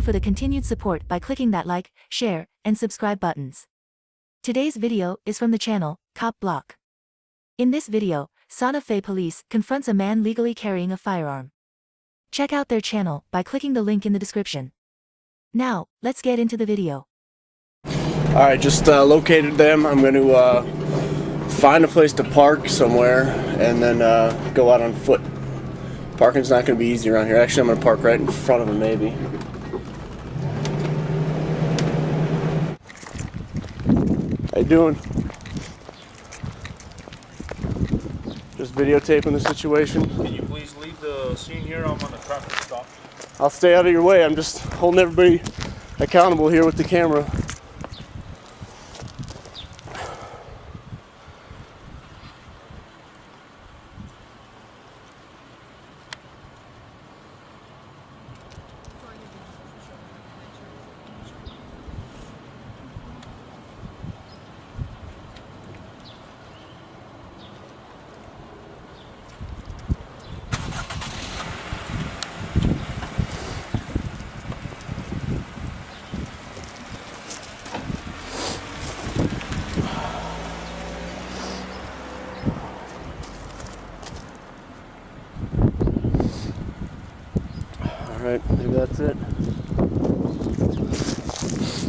for the continued support by clicking that like, share, and subscribe buttons. Today's video is from the channel, Cop Block. In this video, Santa Fe Police confronts a man legally carrying a firearm. Check out their channel by clicking the link in the description. Now, let's get into the video. Alright, just located them. I'm going to find a place to park somewhere and then go out on foot. Parking's not going to be easy around here. Actually, I'm going to park right in front of them, maybe. How you doing? Just videotaping the situation. Can you please leave the scene here? I'm on a traffic stop. I'll stay out of your way. I'm just holding everybody accountable here with the camera. Alright, maybe that's it.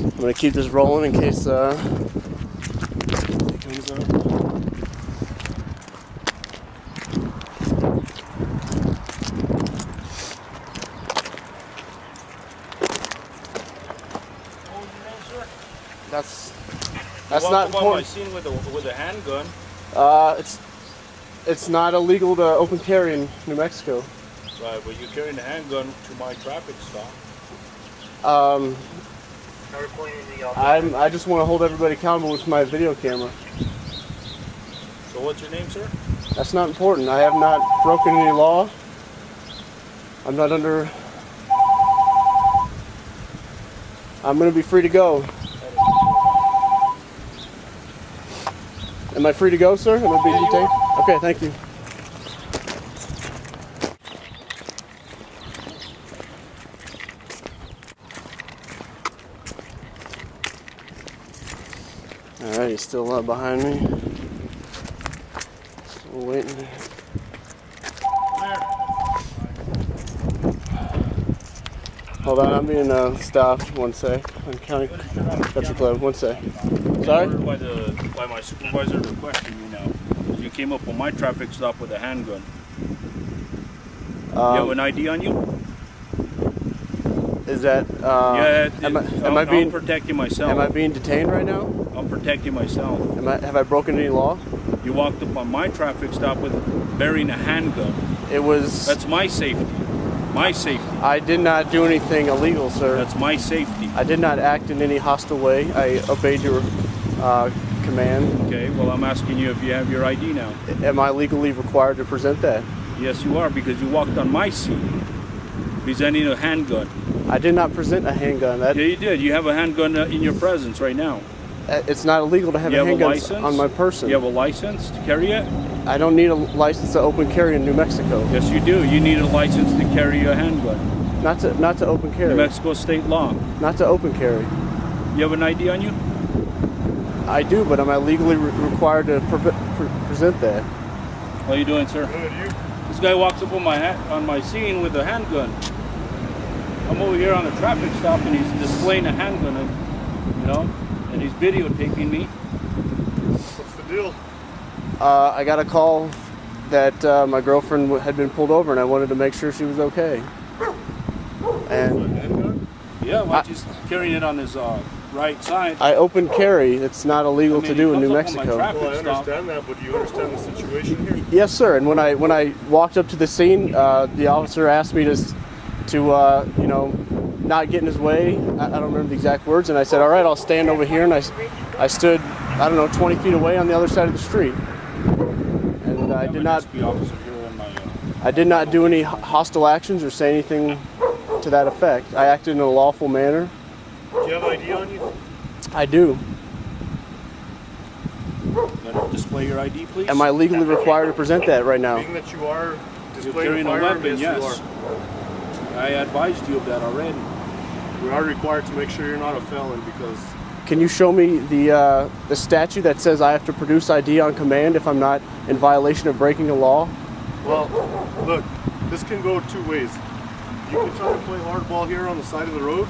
I'm going to keep this rolling in case it comes up. That's not important. My scene with a handgun. It's not illegal to open carry in New Mexico. Right, but you're carrying a handgun to my traffic stop. I just want to hold everybody accountable with my video camera. So what's your name, sir? That's not important. I have not broken any law. I'm not under... I'm going to be free to go. Am I free to go, sir? Am I being detained? Okay, thank you. Alright, he's still behind me. Still waiting. Hold on, I'm being stopped. One sec. On county. That's your club. One sec. Sorry? By my supervisor requesting you now. You came up on my traffic stop with a handgun. You have an ID on you? Is that? Yeah. I'm protecting myself. Am I being detained right now? I'm protecting myself. Have I broken any law? You walked up on my traffic stop with bearing a handgun. It was. That's my safety. My safety. I did not do anything illegal, sir. That's my safety. I did not act in any hostile way. I obeyed your command. Okay. Well, I'm asking you if you have your ID now. Am I legally required to present that? Yes, you are, because you walked on my scene presenting a handgun. I did not present a handgun. Yeah, you did. You have a handgun in your presence right now. It's not illegal to have a handgun on my person. You have a license to carry it? I don't need a license to open carry in New Mexico. Yes, you do. You need a license to carry a handgun. Not to open carry. New Mexico state law. Not to open carry. You have an ID on you? I do, but am I legally required to present that? How are you doing, sir? Good, you? This guy walks up on my scene with a handgun. I'm over here on a traffic stop and he's displaying a handgun, and he's videotaping me. What's the deal? I got a call that my girlfriend had been pulled over and I wanted to make sure she was okay. And yeah, well, he's carrying it on his right side. I open carry. It's not illegal to do in New Mexico. Well, I understand that, but do you understand the situation here? Yes, sir. And when I walked up to the scene, the officer asked me to not get in his way. I don't remember the exact words, and I said, all right, I'll stand over here, and I stood, 20 feet away on the other side of the street. And I did not do any hostile actions or say anything to that effect. I acted in a lawful manner. Do you have ID on you? I do. Display your ID, please. Am I legally required to present that right now? Being that you are displaying a weapon, yes. I advised you of that already. We are required to make sure you're not a felon because, Can you show me the statute that says I have to produce ID on command if I'm not in violation of breaking a law? well, look, this can go two ways. You can try to play hardball here on the side of the road,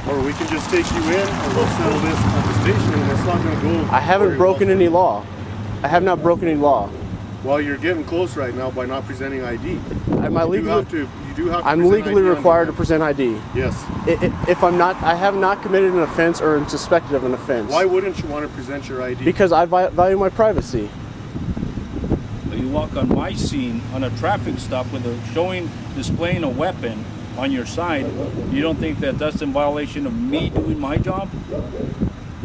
or we can just take you in and we'll settle this at the station, and it's not going to go. I haven't very broken well. any law. I have not broken any law. Well, you're getting close right now by not presenting ID. Am I You legally? do have to I'm present legally ID on required to demand. present ID. Yes. If I'm not, I have not committed an offense or am suspected of an offense. Why wouldn't you want to present your ID? Because I value my privacy. You walk on my scene on a traffic stop with displaying a weapon on your side. You don't think that that's in violation of me doing my job?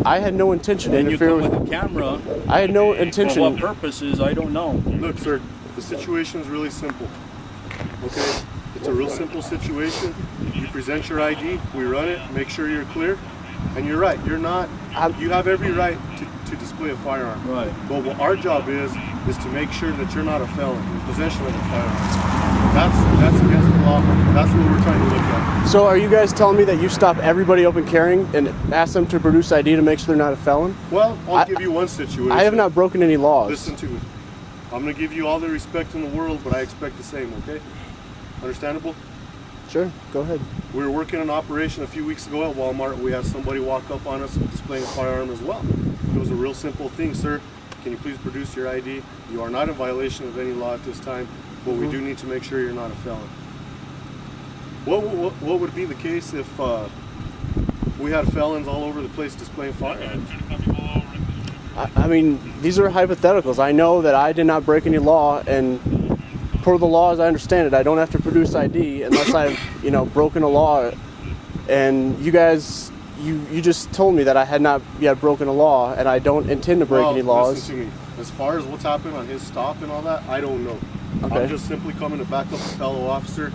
I had no intention to And you interfere come with. with a camera. I had no For intention. what purposes? I don't know. Look, sir, the situation is really simple. Okay? It's a real simple situation. You present your ID, we run it, make sure you're clear. And you're right, you have every right to display a firearm. Right. But what our job is to make sure that you're not a felon in possession of a firearm. That's against the law. That's what we're trying to look at. So are you guys telling me that you stop everybody open carrying and ask them to produce ID to make sure they're not a felon? Well, I'll give you one situation. I have not broken any laws. Listen to me. I'm going to give you all the respect in the world, but I expect the same, okay? Understandable? Sure, go ahead. We were working an operation a few weeks ago at Walmart. We had somebody walk up on us displaying a firearm as well. It was a real simple thing, sir. Can you please produce your ID? You are not in violation of any law at this time, but we do need to make sure you're not a felon. What would be the case if we had felons all over the place displaying firearms? I mean, these are hypotheticals. I know that I did not break any law, and per the law as I understand it, I don't have to produce ID unless I've, broken a law. And you guys, you just told me that I had not yet broken a law, and I don't intend to break any laws. Listen to me. As far as what's happened on his stop and all that, I don't know. Okay. I'm just simply coming to back up a fellow officer,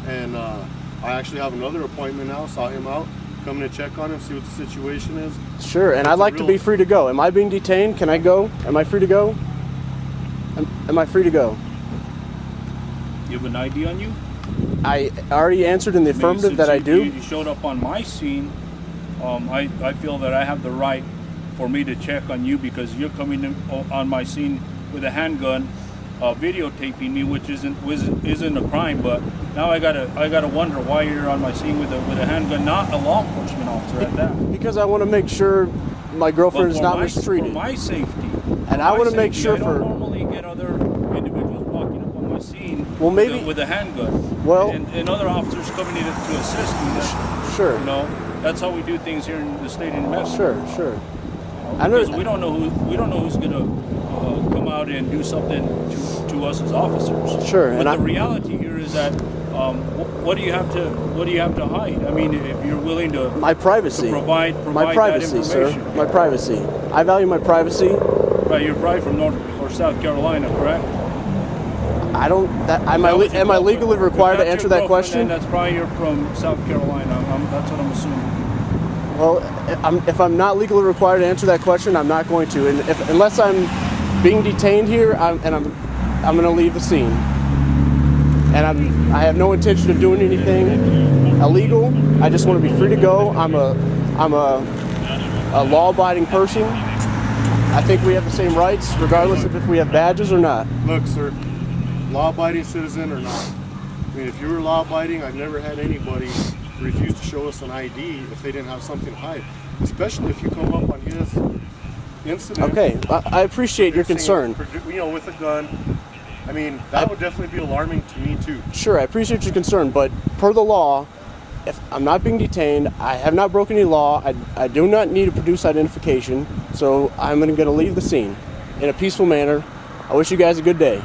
and I actually have another appointment now. Saw him out, coming to check on him, see what the situation is. Sure, and I'd like to be free to go. Am I being detained? Can I go? Am I free to go? Am I free to go? You have an ID on you? I already answered in the affirmative that I do. You showed up on my scene. I feel that I have the right for me to check on you because you're coming in on my scene with a handgun, videotaping me, which isn't a crime. But now I gotta wonder why you're on my scene with a handgun, not a law enforcement officer at that. Because I want to make sure my girlfriend is not mistreated. For my safety. And I want to make sure I don't normally get other individuals walking up on my scene with a handgun. Well, and other officers coming in to assist me. Sure. That's how we do things here in the state of New Mexico. Sure. Because we don't know who's gonna come out and do something to us as officers. Sure. But the reality here is that what do you have to hide? I mean, if you're willing to my privacy, to provide my privacy, that sir, information. my privacy. I value my privacy. Right, you're probably from North or South Carolina, correct? I don't. Am I legally required to answer that question? That's probably you're from South Carolina. That's what I'm assuming. Well, if I'm not legally required to answer that question, I'm not going to. And unless I'm being detained here, I'm going to leave the scene. And I have no intention of doing anything illegal. I just want to be free to go. I'm a law-abiding person. I think we have the same rights, regardless of if we have badges or not. Look, sir, law-abiding citizen or not. I mean, if you were law-abiding, I've never had anybody refuse to show us an ID if they didn't have something to hide. Especially if you come up on his incident. Okay, I appreciate your concern. With a gun. I mean, that would definitely be alarming to me too. Sure, I appreciate your concern, but per the law, if I'm not being detained, I have not broken any law, I do not need to produce identification, so I'm going to leave the scene in a peaceful manner. I wish you guys a good day.